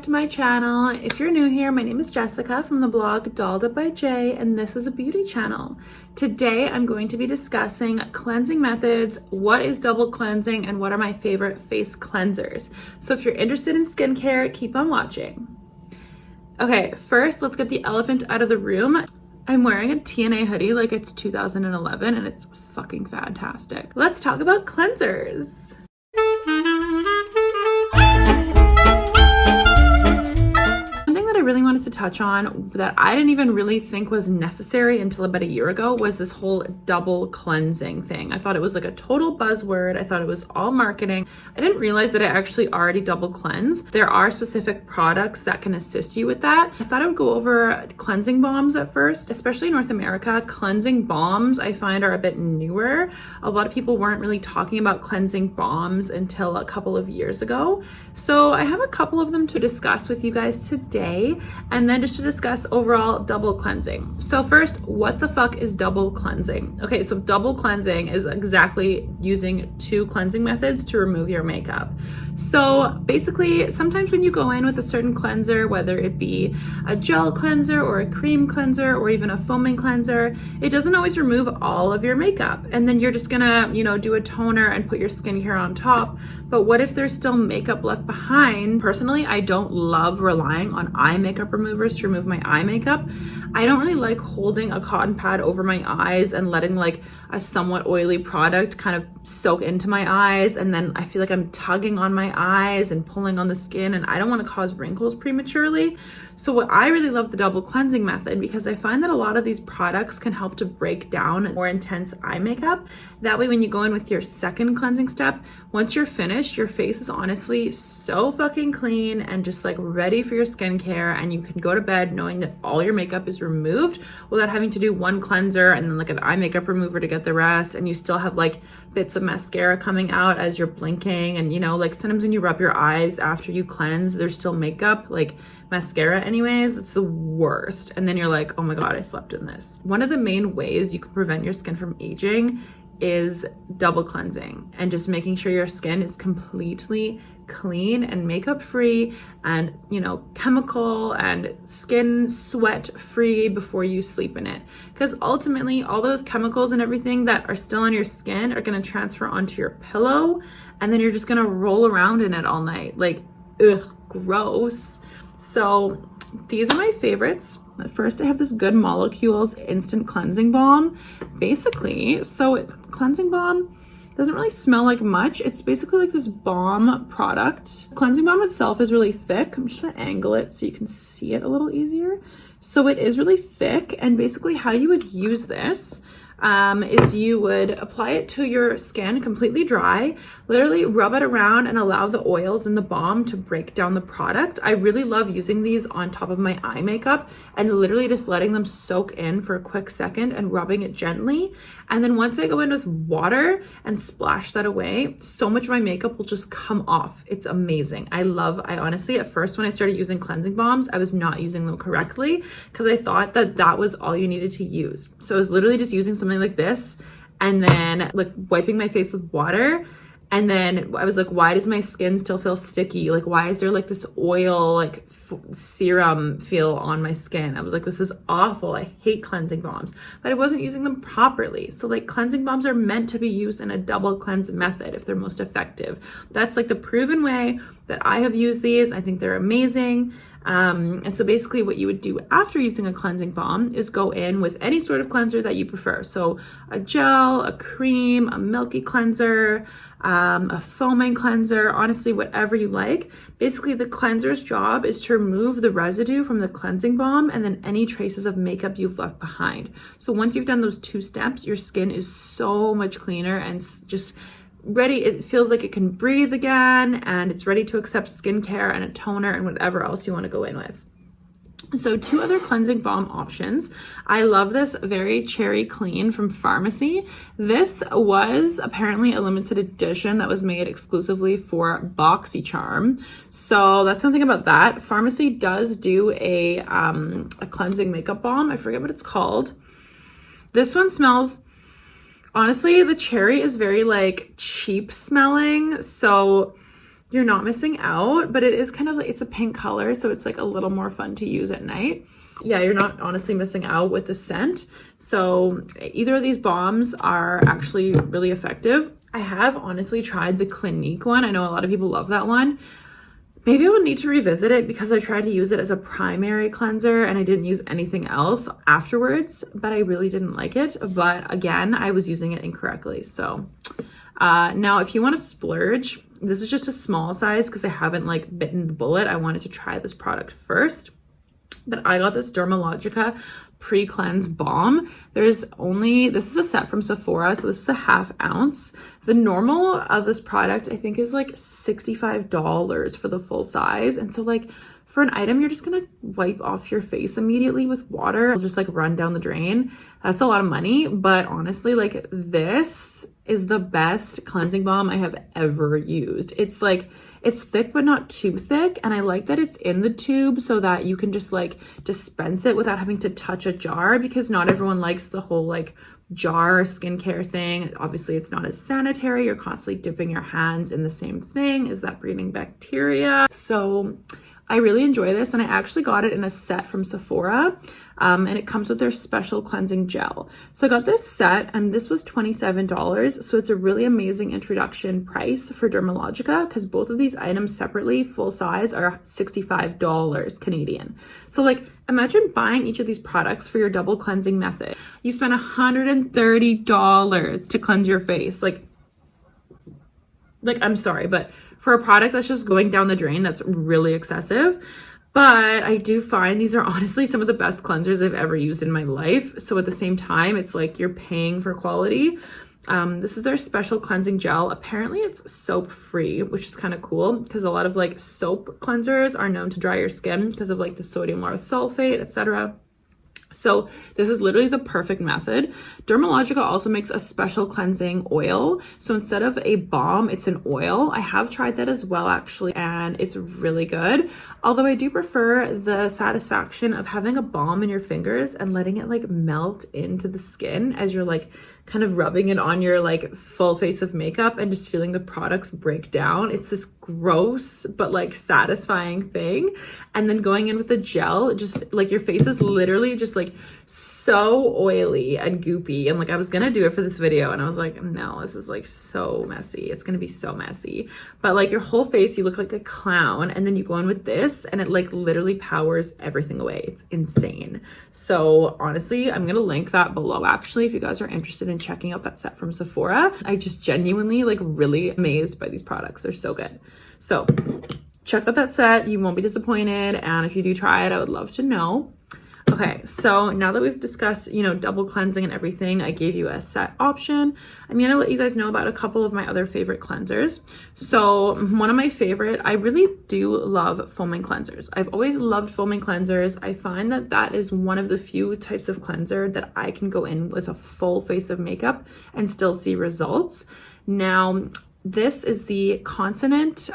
back to my channel. If you're new here, my name is Jessica from the blog Dolled Up by Jay, and this is a beauty channel. Today, I'm going to be discussing cleansing methods, what is double cleansing, and what are my favorite face cleansers. So if you're interested in skincare, keep on watching. Okay, first, let's get the elephant out of the room. I'm wearing a TNA hoodie like it's 2011, and it's fucking fantastic. Let's talk about cleansers. I really wanted to touch on that I didn't even really think was necessary until about a year ago was this whole double cleansing thing. I thought it was like a total buzzword. I thought it was all marketing. I didn't realize that I actually already double cleanse. There are specific products that can assist you with that. I thought I would go over cleansing balms at first, especially in North America. Cleansing balms I find are a bit newer. A lot of people weren't really talking about cleansing balms until a couple of years ago. So I have a couple of them to discuss with you guys today. And then just to discuss overall double cleansing. So first, what the fuck is double cleansing? Okay, so double cleansing is exactly using two cleansing methods to remove your makeup. So basically, sometimes when you go in with a certain cleanser, whether it be a gel cleanser or a cream cleanser or even a foaming cleanser, it doesn't always remove all of your makeup. And then you're just gonna, do a toner and put your skincare on top. But what if there's still makeup left behind? Personally, I don't love relying on eye makeup removers to remove my eye makeup. I don't really like holding a cotton pad over my eyes and letting like a somewhat oily product kind of soak into my eyes, and then I feel like I'm tugging on my eyes and pulling on the skin, and I don't want to cause wrinkles prematurely. So what I really love the double cleansing method, because I find that a lot of these products can help to break down more intense eye makeup. That way when you go in with your second cleansing step, once you're finished, your face is honestly so fucking clean and just like ready for your skincare, and you can go to bed knowing that all your makeup is removed without having to do one cleanser and then like an eye makeup remover to get the rest, and you still have like bits of mascara coming out as you're blinking, and like sometimes when you rub your eyes after you cleanse, there's still makeup, like mascara anyways. It's the worst. And then you're like, oh my god, I slept in this. One of the main ways you can prevent your skin from aging is double cleansing and just making sure your skin is completely clean and makeup free and chemical and skin sweat free before you sleep in it, because ultimately all those chemicals and everything that are still on your skin are going to transfer onto your pillow, and then you're just going to roll around in it all night. Like, ugh, gross. So these are my favorites. First, I have this Good Molecules Instant Cleansing Balm. Basically, cleansing balm doesn't really smell like much. It's basically like this balm product. Cleansing balm itself is really thick. I'm just gonna angle it so you can see it a little easier. So it is really thick, and basically how you would use this is you would apply it to your skin completely dry, literally rub it around and allow the oils in the balm to break down the product. I really love using these on top of my eye makeup and literally just letting them soak in for a quick second and rubbing it gently. And then once I go in with water and splash that away, so much of my makeup will just come off. It's amazing. I honestly, at first when I started using cleansing balms, I was not using them correctly because I thought that was all you needed to use. So I was literally just using something like this and then like wiping my face with water, and then I was like, why does my skin still feel sticky? Like, why is there like this oil like serum feel on my skin? I was like, this is awful. I hate cleansing balms, but I wasn't using them properly. So like cleansing balms are meant to be used in a double cleanse method if they're most effective. That's like the proven way that I have used these. I think they're amazing. And so basically what you would do after using a cleansing balm is go in with any sort of cleanser that you prefer. So a gel, a cream, a milky cleanser, a foaming cleanser, honestly, whatever you like. Basically the cleanser's job is to remove the residue from the cleansing balm and then any traces of makeup you've left behind. So once you've done those two steps, your skin is so much cleaner and just ready. It feels like it can breathe again, and it's ready to accept skincare and a toner and whatever else you want to go in with. So two other cleansing balm options. I love this Very Cherry Clean from Pharmacy. This was apparently a limited edition that was made exclusively for BoxyCharm. So that's something about that. Pharmacy does do a cleansing makeup balm. I forget what it's called. This one smells, honestly, the cherry is very like cheap smelling. So you're not missing out, but it is kind of like, it's a pink color, so it's like a little more fun to use at night. Yeah, you're not honestly missing out with the scent. So either of these balms are actually really effective. I have honestly tried the Clinique one. I know a lot of people love that one. Maybe I would need to revisit it because I tried to use it as a primary cleanser and I didn't use anything else afterwards, but I really didn't like it. But again, I was using it incorrectly. So now if you want to splurge, this is just a small size because I haven't like bitten the bullet. I wanted to try this product first, but I got this Dermalogica pre-cleanse balm. This is a set from Sephora, so this is a 1/2 ounce. The normal of this product I think is like $65 for the full size, and so like for an item you're just gonna wipe off your face immediately with water. It'll just like run down the drain. That's a lot of money, but honestly, like, this is the best cleansing balm I have ever used. It's like, it's thick but not too thick, and I like that it's in the tube so that you can just like dispense it without having to touch a jar, because not everyone likes the whole like jar skincare thing. Obviously it's not as sanitary. You're constantly dipping your hands in the same thing. Is that breeding bacteria? So I really enjoy this, and I actually got it in a set from Sephora, and it comes with their special cleansing gel. So I got this set, and this was $27, so it's a really amazing introduction price for Dermalogica, because both of these items separately, full size, are $65 Canadian. So like, imagine buying each of these products for your double cleansing method. You spend $130 to cleanse your face. Like I'm sorry, but for a product that's just going down the drain, that's really excessive. But I do find these are honestly some of the best cleansers I've ever used in my life. So at the same time, it's like you're paying for quality. This is their special cleansing gel. Apparently it's soap free, which is kind of cool, because a lot of like soap cleansers are known to dry your skin because of like the sodium lauryl sulfate, etc. So this is literally the perfect method. Dermalogica also makes a special cleansing oil. So instead of a balm, it's an oil. I have tried that as well, actually, and it's really good. Although I do prefer the satisfaction of having a balm in your fingers and letting it like melt into the skin as you're like kind of rubbing it on your like full face of makeup and just feeling the products break down. It's this gross but like satisfying thing. And then going in with the gel, just like your face is literally just like so oily and goopy, and like I was gonna do it for this video and I was like, no, this is like so messy. It's gonna be so messy. But like your whole face, you look like a clown, and then you go in with this and it like literally powers everything away. It's insane. So honestly, I'm gonna link that below actually if you guys are interested in checking out that set from Sephora. I just genuinely like really amazed by these products. They're so good. So check out that set. You won't be disappointed, and if you do try it, I would love to know. Okay, so now that we've discussed, you know, double cleansing and everything, I gave you a set option. I'm gonna let you guys know about a couple of my other favorite cleansers. So one of my favorite, I really do love foaming cleansers. I've always loved foaming cleansers. I find that that is one of the few types of cleanser that I can go in with a full face of makeup and still see results. Now, this is the Continent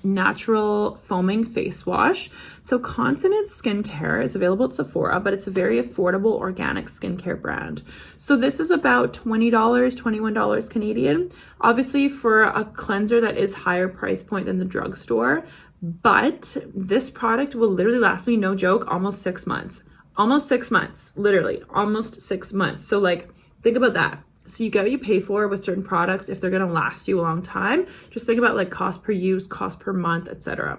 Natural Foaming Face Wash. So Continent Skincare is available at Sephora, but it's a very affordable organic skincare brand. So this is about $20, $21 Canadian. Obviously for a cleanser that is higher price point than the drugstore, but this product will literally last me, no joke, almost 6 months. Almost 6 months, literally, almost 6 months. So like, think about that. So you get what you pay for with certain products if they're gonna last you a long time. Just think about like cost per use, cost per month, etc.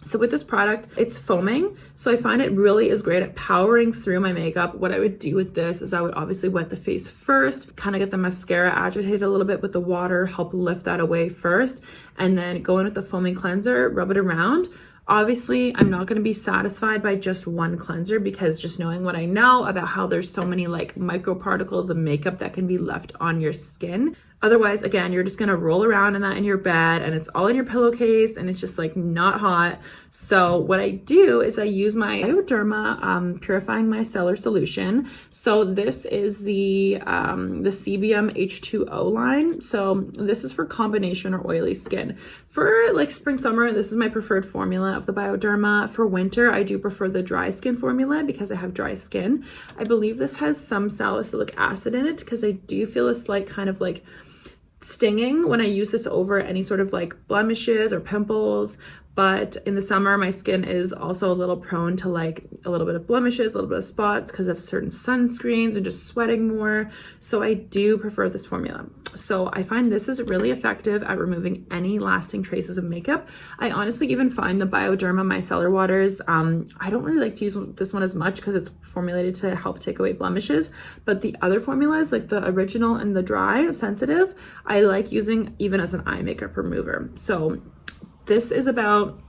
So with this product, it's foaming. So I find it really is great at powering through my makeup. What I would do with this is I would obviously wet the face first, kind of get the mascara agitated a little bit with the water, help lift that away first, and then go in with the foaming cleanser, rub it around. Obviously, I'm not going to be satisfied by just one cleanser, because just knowing what I know about how there's so many like microparticles of makeup that can be left on your skin. Otherwise, again, you're just going to roll around in that in your bed and it's all in your pillowcase and it's just like not hot. So what I do is I use my Bioderma Purifying Micellar Solution. So this is the CBM H2O line. So this is for combination or oily skin. For like spring, summer, this is my preferred formula of the Bioderma. For winter, I do prefer the dry skin formula because I have dry skin. I believe this has some salicylic acid in it because I do feel a slight kind of like stinging when I use this over any sort of like blemishes or pimples. But in the summer, my skin is also a little prone to like a little bit of blemishes, a little bit of spots because of certain sunscreens and just sweating more. So I do prefer this formula. So I find this is really effective at removing any lasting traces of makeup. I honestly even find the Bioderma micellar waters, I don't really like to use this one as much because it's formulated to help take away blemishes. But the other formulas, like the original and the dry sensitive, I like using even as an eye makeup remover. So this is about,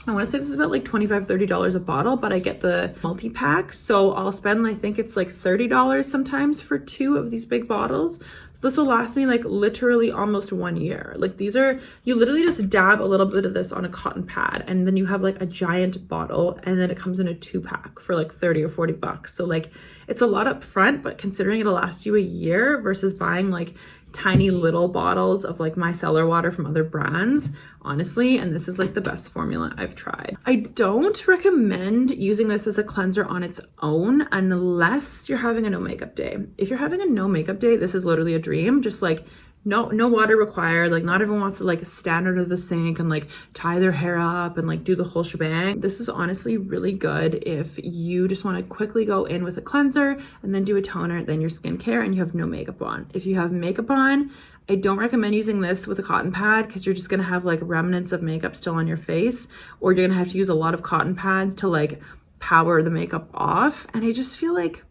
I want to say this is about like $25-30 a bottle, but I get the multi-pack. So I'll spend, I think it's like $30 sometimes for 2 of these big bottles. This will last me like literally almost 1 year. Like these are, you literally just dab a little bit of this on a cotton pad and then you have like a giant bottle, and then it comes in a 2-pack for like 30 or 40 bucks. So like it's a lot up front, but considering it'll last you a year versus buying like tiny little bottles of like micellar water from other brands, honestly, and this is like the best formula I've tried. I don't recommend using this as a cleanser on its own unless you're having a no makeup day. If you're having a no makeup day, this is literally a dream. Just like no water required. Like not everyone wants to like stand under the sink and like tie their hair up and like do the whole shebang. This is honestly really good if you just want to quickly go in with a cleanser and then do a toner, then your skincare, and you have no makeup on. If you have makeup on, I don't recommend using this with a cotton pad because you're just going to have like remnants of makeup still on your face, or you're going to have to use a lot of cotton pads to like power the makeup off. And I just feel like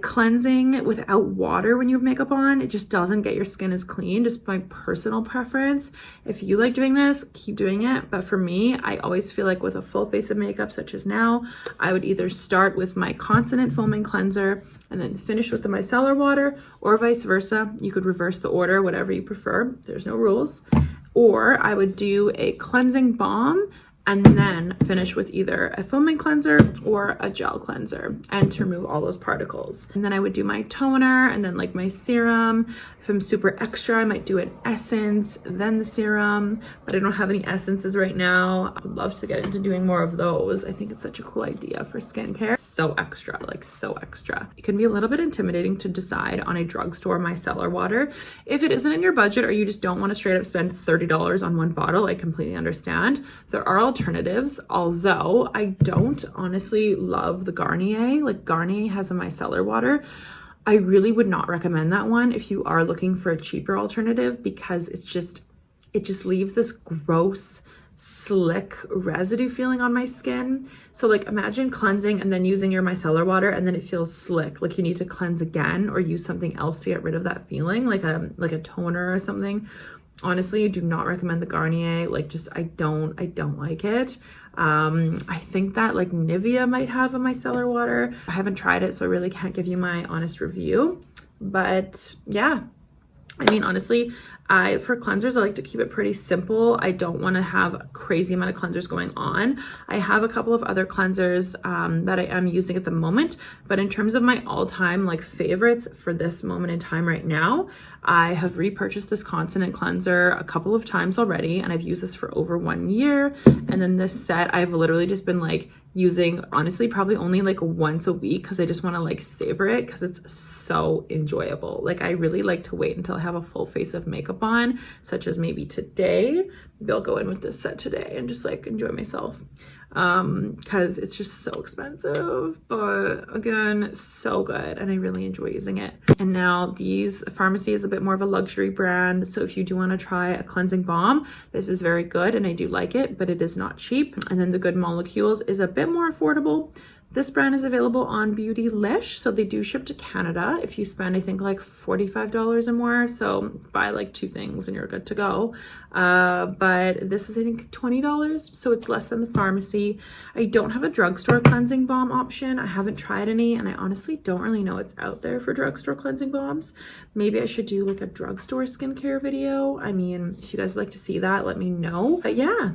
cleansing without water when you have makeup on, it just doesn't get your skin as clean, just my personal preference. If you like doing this, keep doing it. But for me, I always feel like with a full face of makeup, such as now, I would either start with my Consonant foaming cleanser and then finish with the micellar water, or vice versa. You could reverse the order, whatever you prefer. There's no rules. Or I would do a cleansing balm and then finish with either a foaming cleanser or a gel cleanser, and to remove all those particles. And then I would do my toner and then like my serum. If I'm super extra, I might do an essence, then the serum, but I don't have any essences right now. I would love to get into doing more of those. I think it's such a cool idea for skincare. So extra, like so extra. It can be a little bit intimidating to decide on a drugstore micellar water. If it isn't in your budget or you just don't want to straight up spend $30 on one bottle, I completely understand. There are alternatives, although I don't honestly love the Garnier. Like Garnier has a micellar water. I really would not recommend that one if you are looking for a cheaper alternative, because it just leaves this gross, slick residue feeling on my skin. So like imagine cleansing and then using your micellar water and then it feels slick, like you need to cleanse again or use something else to get rid of that feeling, like a toner or something. Honestly, do not recommend the Garnier. Like just I don't like it. I think that like Nivea might have a micellar water. I haven't tried it, so I really can't give you my honest review. But yeah, I mean, honestly, for cleansers, I like to keep it pretty simple. I don't want to have a crazy amount of cleansers going on. I have a couple of other cleansers that I am using at the moment, but in terms of my all-time like favorites for this moment in time right now, I have repurchased this Consonant cleanser a couple of times already, and I've used this for over 1 year. And then this set, I've literally just been like using, honestly, probably only like once a week because I just want to like savor it because it's so enjoyable. Like I really like to wait until I have a full face of makeup on, such as maybe today. Maybe I'll go in with this set today and just like enjoy myself because it's just so expensive, but again, so good, and I really enjoy using it. And now these Pharmacy is a bit more of a luxury brand, so if you do want to try a cleansing balm, this is very good and I do like it, but it is not cheap. And then the Good Molecules is a bit more affordable. This brand is available on Beautylish, so they do ship to Canada if you spend, I think, like $45 or more. So buy like 2 things and you're good to go. But this is, I think, $20, so it's less than the Pharmacy. I don't have a drugstore cleansing balm option. I haven't tried any, and I honestly don't really know what's out there for drugstore cleansing balms. Maybe I should do like a drugstore skincare video. I mean, if you guys would like to see that, let me know. But yeah,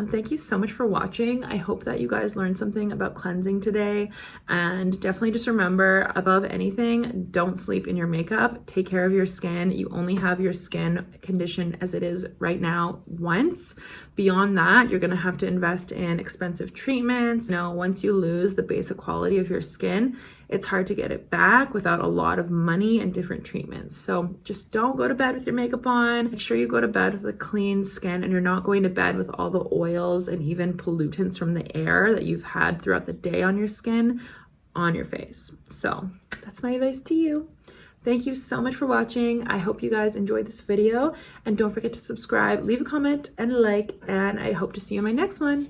thank you so much for watching. I hope that you guys learned something about cleansing today, and definitely just remember, above anything, don't sleep in your makeup. Take care of your skin. You only have your skin condition as it is right now once. Beyond that, you're going to have to invest in expensive treatments. You know, once you lose the basic quality of your skin, it's hard to get it back without a lot of money and different treatments. So just don't go to bed with your makeup on. Make sure you go to bed with a clean skin and you're not going to bed with all the oils and even pollutants from the air that you've had throughout the day on your skin on your face. So that's my advice to you. Thank you so much for watching. I hope you guys enjoyed this video, and don't forget to subscribe, leave a comment and a like, and I hope to see you in my next one.